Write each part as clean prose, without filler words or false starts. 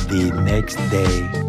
the next day.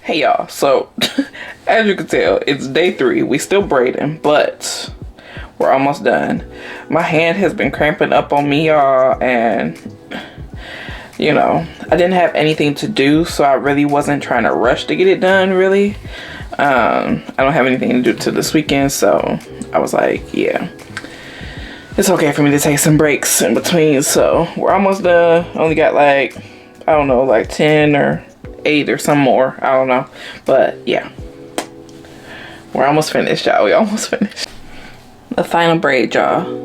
Hey y'all, so as you can tell, it's day 3. We still braiding, but we're almost done. My hand has been cramping up on me, y'all, and you know, I didn't have anything to do, so I really wasn't trying to rush to get it done, really. I don't have anything to do till this weekend, so I was like, yeah, it's okay for me to take some breaks in between. So we're almost done. Only got like, I don't know, like 10 or 8 or some more, I don't know, but yeah, we're almost finished, y'all. We almost finished. The final braid, y'all.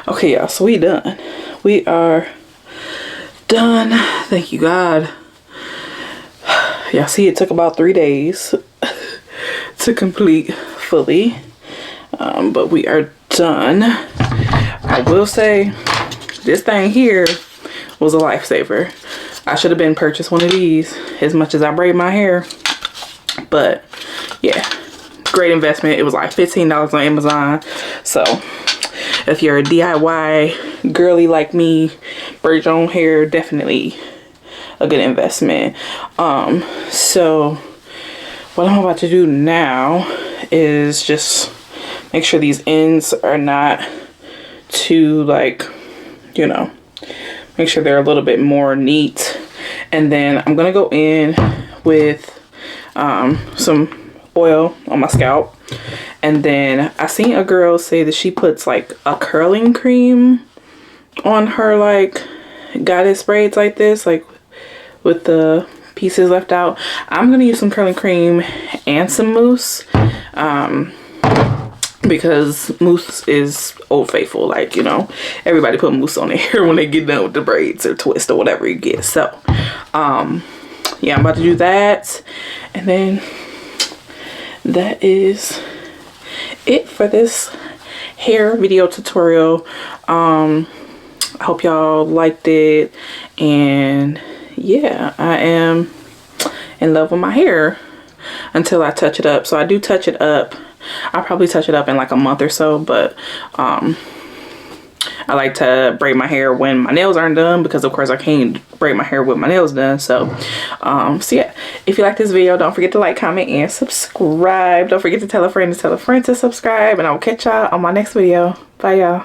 Okay, y'all, so we done. We are done. Thank you, God. Y'all see, it took about 3 days to complete fully. But we are done. I will say, this thing here was a lifesaver. I should have been purchased one of these as much as I braid my hair. But, yeah, great investment. It was like $15 on Amazon. So, if you're a DIY girly like me, braid your own hair, definitely a good investment. So what I'm about to do now is just make sure these ends are not too, like, you know, make sure they're a little bit more neat. And then I'm gonna go in with some oil on my scalp. And then I seen a girl say that she puts like a curling cream on her like goddess braids like this, like with the pieces left out. I'm gonna use some curling cream and some mousse, because mousse is old faithful. Like, you know, everybody put mousse on their hair when they get done with the braids or twist or whatever you get. So yeah, I'm about to do that, and then that is it for this hair video tutorial. I hope y'all liked it, and yeah, I am in love with my hair until I touch it up. So I do touch it up. I'll probably touch it up in like a month or so, but I like to braid my hair when my nails aren't done, because of course I can't braid my hair with my nails done. So so yeah, if you like this video, don't forget to like, comment, and subscribe. Don't forget to tell a friend to subscribe, and I will catch y'all on my next video. Bye, y'all.